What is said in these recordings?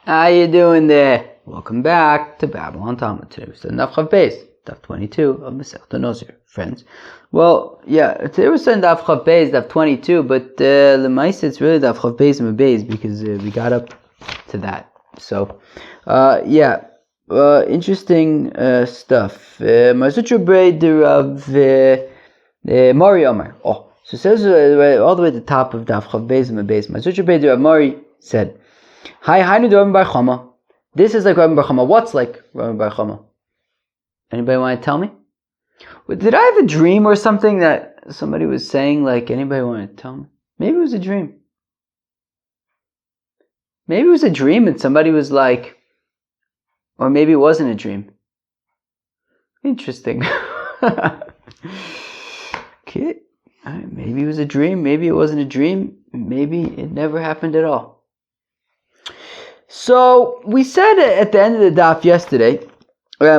How you doing there? Welcome back to Babylon Talmud. Today we're studying Daf Chav Beis, Daf 22 of Masechta Nazir, friends. Well, yeah, today we're studying Daf Chav Beis, Daf 22, but L'maisa it's really Daf Chav Beis and Beis because we got up to that. So, interesting stuff. Marzutra Brei Rav Mari Omar. So it says all the way at the top of Daf Chav Beis and Beis. Marzutra Brei Rav Mari said, Hi, Rabbi Bar Chama. This is like Rabbi Bar Chama. What's like Rabbi Bar Chama? Anybody want to tell me? Did I have a dream or something that somebody was saying? Like, anybody want to tell me? Maybe it was a dream. Maybe it was a dream and somebody was like, or maybe it wasn't a dream. Interesting. Okay. Maybe it was a dream. Maybe it wasn't a dream. Maybe it never happened at all. So we said at the end of the daf yesterday, what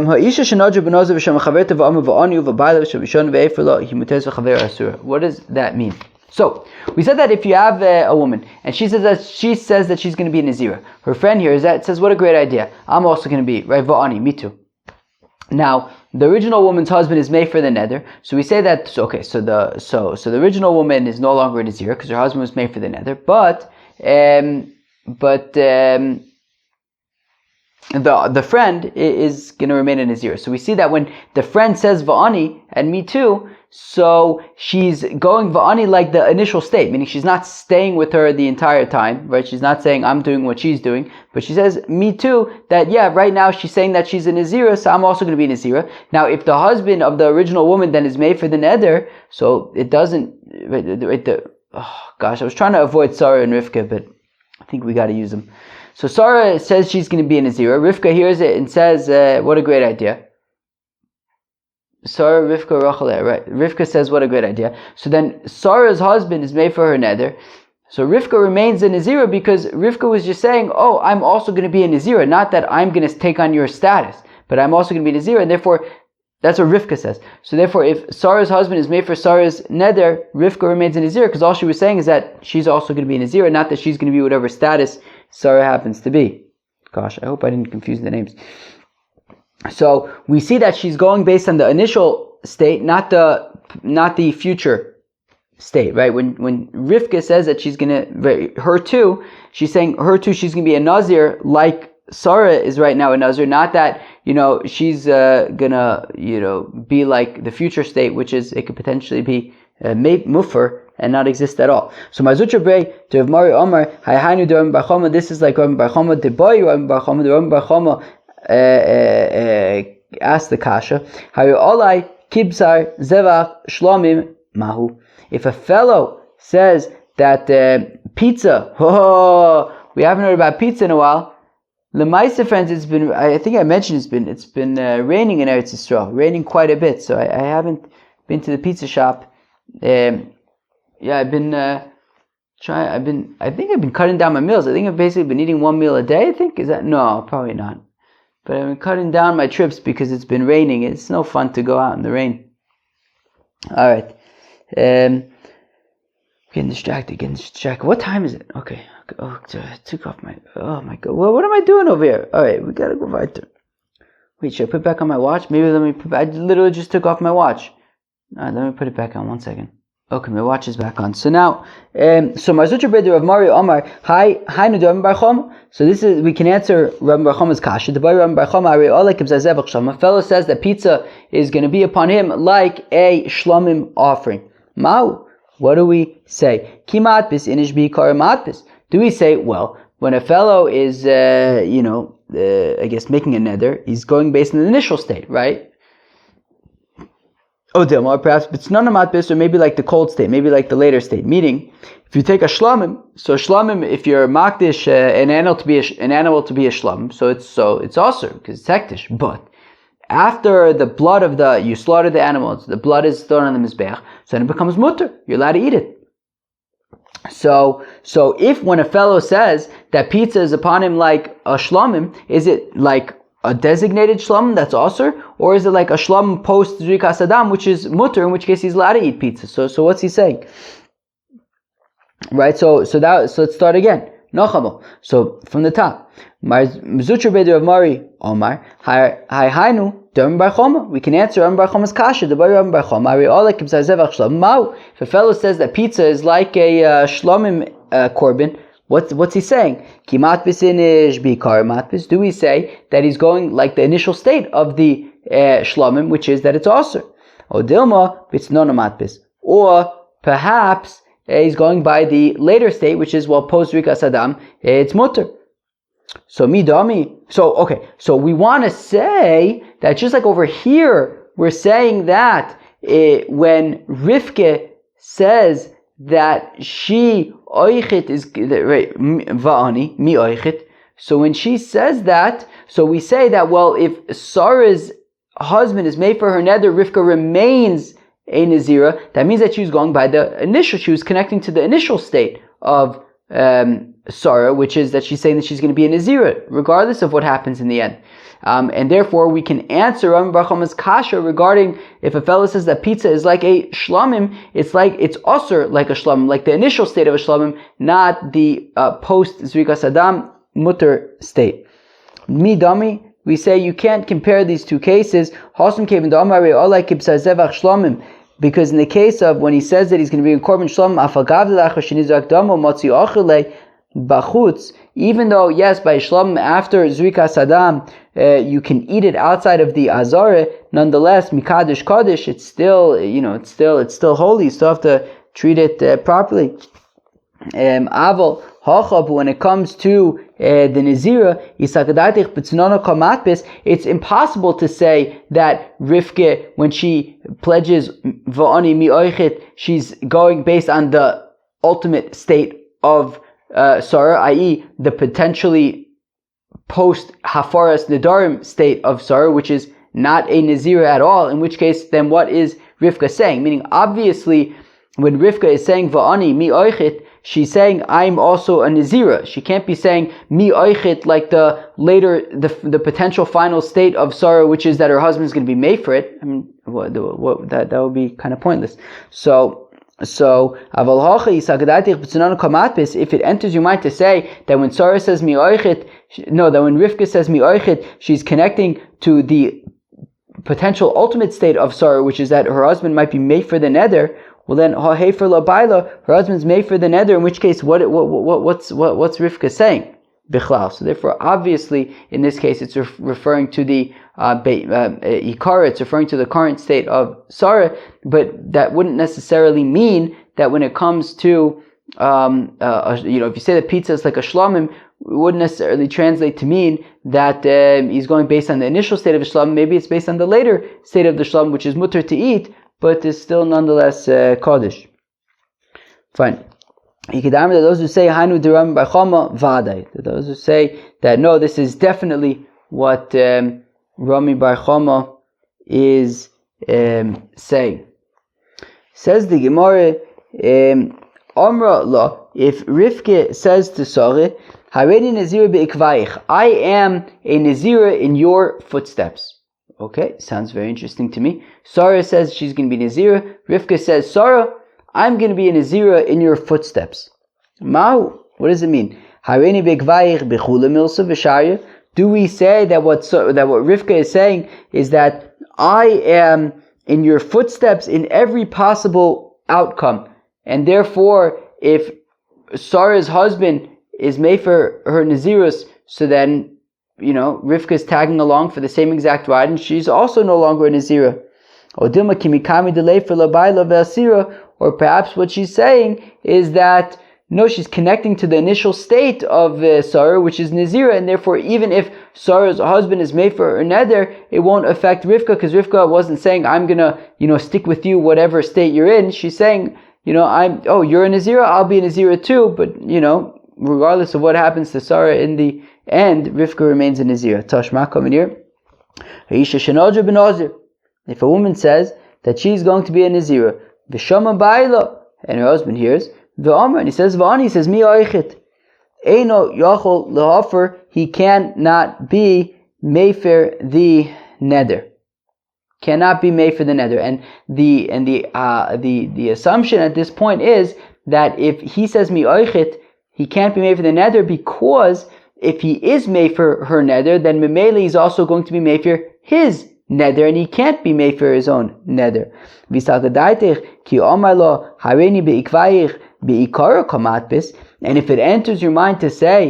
does that mean? So we said that if you have a woman and she says that she's going to be a Nazir, her friend here says, what a great idea. I'm also going to be, right? Va'ani, me too. Now the original woman's husband is made for the nether, so we say that. So the original woman is no longer a Nazir because her husband was made for the nether, but the friend is going to remain a Nazir. So we see that when the friend says Va'ani and me too, so she's going Va'ani like the initial state, meaning she's not staying with her the entire time, right? She's not saying I'm doing what she's doing, but she says me too, that right now she's saying that she's a Nazira, so I'm also going to be a Nazira. Now if the husband of the original woman then is made for the nether, so it doesn't, I was trying to avoid Sarah and Rivka, but I think we got to use them. So Sarah says she's going to be a Nazira. Rivka hears it and says, what a great idea. Sarah, Rivka, Rachel, right. Rivka says, what a great idea. So then Sarah's husband is made for her nether. So Rivka remains a Nazira because Rivka was just saying, I'm also going to be a Nazira. Not that I'm going to take on your status, but I'm also going to be a Nazira. And therefore, that's what Rivka says. So therefore, if Sarah's husband is made for Sarah's nether, Rivka remains a Nazir because all she was saying is that she's also going to be a Nazir, not that she's going to be whatever status Sarah happens to be. Gosh, I hope I didn't confuse the names. So we see that she's going based on the initial state, not the future state, right? When Rivka says that she's going to, she's saying her too, she's going to be a Nazir like Sarah is right now a Nazir, not that, she's gonna, be like the future state, which is, it could potentially be mufar and not exist at all. So Marzutra Brei to Rav Mari Omar, Hayhainu de Rabbi Bar Chama, this is like Rabbi Bar Chama, de boy Rabbi Bar Chama, the Rabbi Bar Chama asked the kasha, Hayu Olai Kibsar Zevach Shlomim Mahu. If a fellow says that pizza, we haven't heard about pizza in a while. L'maisa, friends, I think I mentioned it's been raining in Eretz Yisrael, raining quite a bit, so I haven't been to the pizza shop. I've been cutting down my meals. I think I've basically been eating one meal a day, no, probably not. But I've been cutting down my trips because it's been raining. It's no fun to go out in the rain. Alright. Getting distracted. What time is it? Okay. I took off my, oh my god. Well, what am I doing over here? Alright, we gotta go weiter. Wait, should I put back on my watch? Maybe I literally just took off my watch. Alright, let me put it back on 1 second. Okay, my watch is back on. So now, Marzutra Brei of Mari Omar, Hi Rabbi Bar Chama. So we can answer Rabbi Bar Chama's kasha. The boy Rabbi Bar Chama, a fellow says that pizza is going to be upon him like a shlomim offering. Mau, what do we say? Ki matbis inish bi kar matbis. Do we say, well, when a fellow is, I guess making a nether, he's going based on the initial state, right? Or perhaps it's none of matbis, or maybe like the cold state, maybe like the later state. Meaning, if you take a shlomim, if you're makdish an animal to be a shlomim, so it's also because it's hektish. But after the blood you slaughter the animals, the blood is thrown on the mizbeach, so then it becomes mutter. You're allowed to eat it. So if when a fellow says that pizza is upon him like a shlomim, is it like a designated shlomim that's asur, or is it like a shlomim post zrikas adam, which is mutter, in which case he's allowed to eat pizza? So what's he saying? Right? So let's start again. Nachamo. So from the top, Mzutra Beder of Mari Omar Hainu Durm Bar Choma. We can answer Durm Bar Choma's kasha. The Bar Bar Choma. If a fellow says that pizza is like a shlomim korban, what's he saying? Ki matbis inish bikar matbis. Do we say that he's going like the initial state of the shlomim, which is that it's aser? Or dilma bitznona matbis. Or perhaps he's going by the later state, which is post rikas adam, it's mutter. So midami. So we want to say that just like over here, we're saying that when Rivke says that she oichet is right, va'ani mi oichet. So when she says that, so we say that if Sarah's husband is made for her nether, Rivka remains a Nazira. That means that she was going by the initial. She was connecting to the initial state of Sarah, which is that she's saying that she's going to be a Nazira, regardless of what happens in the end. And therefore, we can answer Rami Bar Choma's kasha regarding if a fellow says that pizza is like a shlamim, it's osir like a shlamim, like the initial state of a shlamim, not the post zrikas adam mutter state. Midami, we say you can't compare these two cases. Because in the case of when he says that he's going to be in korban shlamim, bachutz, even though yes, by shlamim after zrikas adam, you can eat it outside of the azare. Nonetheless, mikadosh kodesh, it's still it's still holy. You still have to treat it properly. Aval hachab, when it comes to the Nazira, it's impossible to say that Rivke, when she pledges va'ani mi oichet, she's going based on the ultimate state of Sarah, i.e. the potentially post Hafaras Nadarim state of Sarah, which is not a Nazira at all, in which case then what is Rivka saying? Meaning obviously when Rivka is saying va'ani mi oichet, she's saying I'm also a Nazira. She can't be saying mi oichet like the later the potential final state of Sarah, which is that her husband's going to be made for it. I mean, that would be kind of pointless. So if it enters your mind to say that when Sarah says mi oichet, that when Rivka says mi oichet, she's connecting to the potential ultimate state of Sarah, which is that her husband might be made for the nether. Well then, her husband's made for the nether. In which case, what's Rivka saying? Bichlal. So therefore, obviously, in this case, it's referring to the Ikara. It's referring to the current state of Sarah. But that wouldn't necessarily mean that when it comes to, if you say that pizza is like a shlamim, it wouldn't necessarily translate to mean that he's going based on the initial state of the shlamim. Maybe it's based on the later state of the shlamim, which is mutter to eat, but is still nonetheless Kaddish. Fine. Those who say Hanu Diram Bar Choma Vaday. Those who say that no, this is definitely what Rami Bar Choma is saying. Says the Gemara, Amra La, if Rivke says to Sarah, Hareni Nazir be'ikvaich, I am a Nazira in your footsteps. Okay, sounds very interesting to me. Sarah says she's going to be Nazira. Rivka says, Sarah, I'm going to be a Nazira in your footsteps. Mau, what does it mean? Do we say that what Rivka is saying is that I am in your footsteps in every possible outcome, and therefore if Sarah's husband is made for her Nazirus, so then Rivka is tagging along for the same exact ride, and she's also no longer a Nazira. Or perhaps what she's saying is that no, she's connecting to the initial state of Sarah, which is Nazira, and therefore even if Sarah's husband is made for her neder, it won't affect Rivka, because Rivka wasn't saying I'm gonna stick with you whatever state you're in. She's saying you're a Nazira, I'll be a Nazira too, but regardless of what happens to Sarah in the end, Rivka remains a Nazira. Tashma, coming here. If a woman says that she's going to be a Nazira, V'shama ba'ila, and her husband hears, V'amr, and he says, V'ani, he says, Mi oichet. Eino yachol lehafer, he cannot be mefer the neder. Cannot be made for the nether. And the assumption at this point is that if he says mi oichet, he can't be made for the neder, because if he is made for her neder, then Memele is also going to be made for his neder, and he can't be made for his own neder. And if it enters your mind to say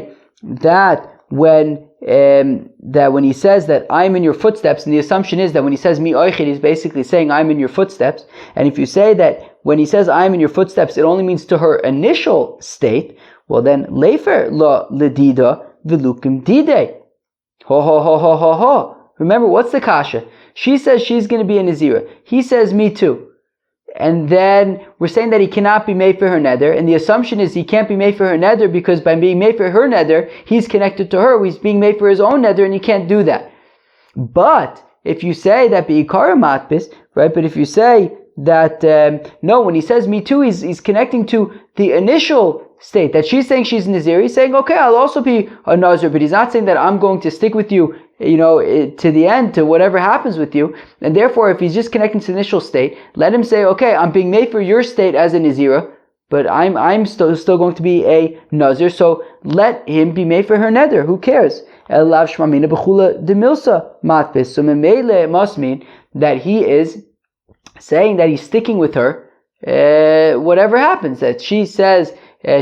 that when he says that I'm in your footsteps, and the assumption is that when he says mi oichid, he's basically saying I'm in your footsteps, and if you say that when he says I'm in your footsteps, it only means to her initial state, well then leifer la ledida v'lukim dide. Ho ho ho ho ho ho. Remember, what's the kasha? She says she's going to be a Nazira. He says me too. And then we're saying that he cannot be made for her neder, and the assumption is he can't be made for her neder because by being made for her neder, he's connected to her. He's being made for his own neder, and he can't do that. But if you say that be'ikara matbis, right? But if you say that no, when he says me too, he's connecting to the initial state that she's saying she's Nazir. He's saying, okay, I'll also be a Nazir, but he's not saying that I'm going to stick with you, to the end, to whatever happens with you. And therefore, if he's just connecting to the initial state, let him say, okay, I'm being made for your state as a Nazira, but I'm still going to be a Nazir, so let him be made for her neder. Who cares? So Memele must mean that he is saying that he's sticking with her, whatever happens, that she says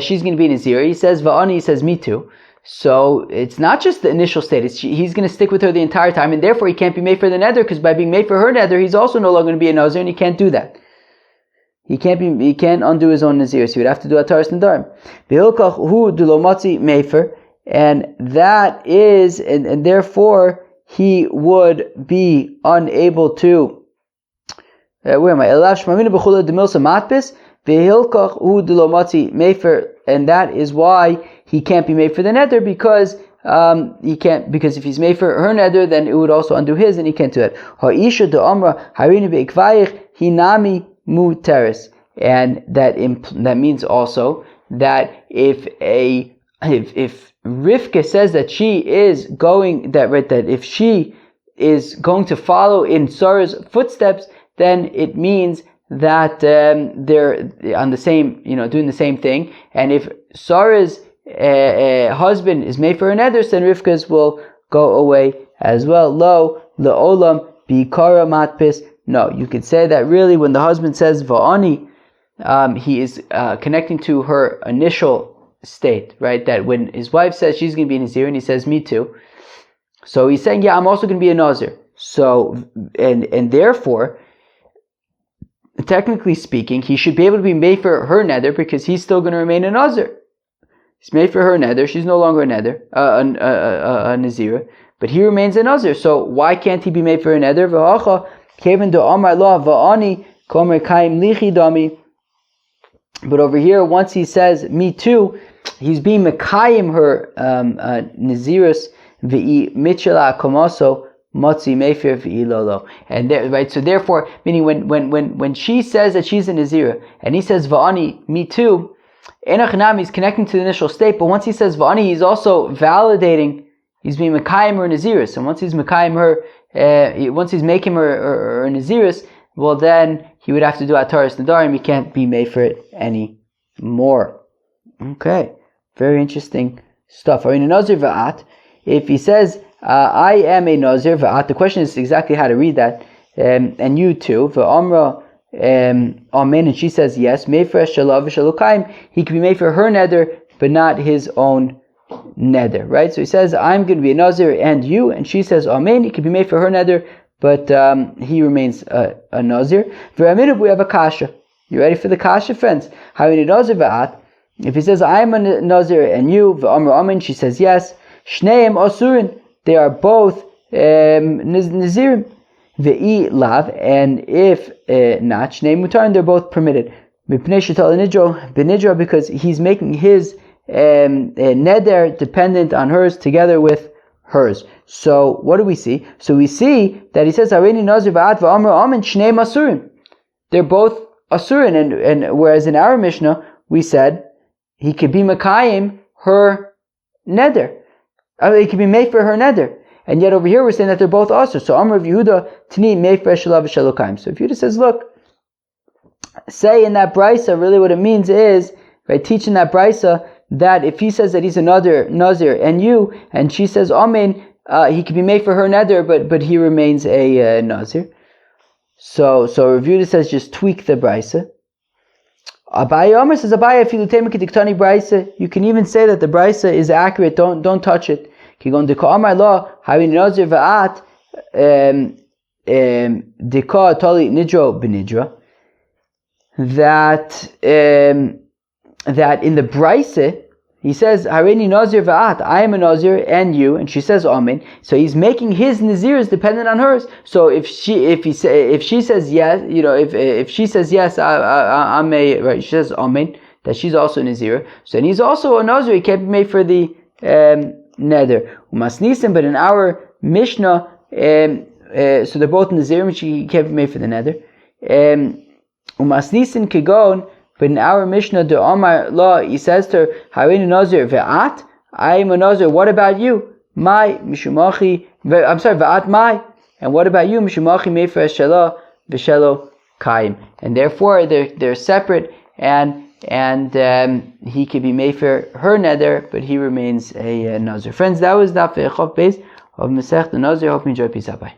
she's going to be Nazir, he says Va'ani, he says me too. So it's not just the initial state, he's going to stick with her the entire time, and therefore he can't be made for the neder, because by being made for her neder, he's also no longer going to be a Nazir, and he can't do that. He can't undo his own Nazir, so he would have to do Ataras Nedarim. Behilkach hu dulomotzi mefer, and that is, and therefore he would be unable to, where am I? Elav shmamina b'chula demilsa matbis, behilkach hu dulomotzi mefer, and that is why he can't be made for the neder, because because if he's made for her neder, then it would also undo his, and he can't do it. Ha'isha de amra harini be'ikvayich hinami muteris, and that means also that if Rivka says that she is going that if she is going to follow in Sarah's footsteps, then it means that they're on the same, doing the same thing. And if Sarah's husband is made for her neder, then Rivka's will go away as well. Lo le'olam bi'ikara matpis. No, you could say that really when the husband says va'ani, he is connecting to her initial state, right? That when his wife says she's going to be a Nazir, and he says me too, so he's saying, yeah, I'm also going to be a Nazir. So and therefore, technically speaking, he should be able to be made for her neder, because he's still going to remain a Nazir. He's made for her neder. She's no longer a neder, a Nazir, but he remains a Nazir. So why can't he be made for a neder? But over here, once he says me too, he's being mekayim her Nazirus v'i mitchela komoso motzi mefer v'i lolo. And there, right. So therefore, meaning when she says that she's a Nazira, and he says va'ani me too, enachnam, he's connecting to the initial state. But once he says va'ani, he's also validating. He's being mekayim her Nazirus, and once he's mekayim her, once he's making her Nazirus, well then he would have to do Ataras Nedarim. He can't be made for it anymore. Okay, very interesting stuff. I mean, a Nazir va'at, if he says I am a Nazir va'at, the question is exactly how to read that. And you too, va'amra amen, and she says yes. Made for shalav v'shalukayim, he can be made for her neder, but not his own neder, right? So he says I'm going to be a Nazir, and you, and she says amen. He can be made for her neder, but he remains a Nazir. V'raminu, we have a kasha. You ready for the kasha, friends? How in a Nazir va'at, if he says I am a Nazir and you, v'amra amen, she says yes. Shneim asurin, they are both Nazirim. Ve'i lav, and if not, Shnei mutarin, they're both permitted. Mipnei shetal benidro, because he's making his neder dependent on hers together with hers. So what do we see? So we see that he says Hareini Nazir va'at v'amra amen Shnei asurin. They're both asurin, and whereas in our Mishnah we said he could be mekayim her neder. He could be made for her neder. And yet over here we're saying that they're both asur. So Amr of Yehuda Tani made for Shalav Shalokayim. So if Yehuda says, look, say in that brisa, really what it means is, right, teaching that brisa, that if he says that he's another Nazir and she says Amen, he can be made for her neder, but he remains a Nazir. So Rav Yehuda says just tweak the brisa. Abaye Omer says Abaye if you brisa, you can even say that the brisa is accurate. Don't touch it. Kigon deka Amar law having Nazir va'at deka tali nidro benidra. That in the brisa he says Harini Nazir va'at, I am a Nazir and you, and she says Amen. So he's making his Nazirs dependent on hers. So if she says yes, if she says yes, I'm a right. She says Amen, that she's also a Nazir. So and he's also a Nazir. He can't be made for the neder. Umasnisim, but in our Mishnah, so they're both Nazirim. She can't be made for the neder. Umasnisin kigon. But in our Mishnah, the Omar law, he says to her, Harini Nazir ve'at, I am a Nazir. What about you? My mishumachi. I'm sorry, ve'at my. And what about you? Mishumachi mefer shelo v'shelo kaim. And therefore they're separate, and he could be made for her neder, but he remains a Nazir. Friends, that was Daf Chav Beis of Masech the Nazir. Hope you enjoy. Peace out. Bye.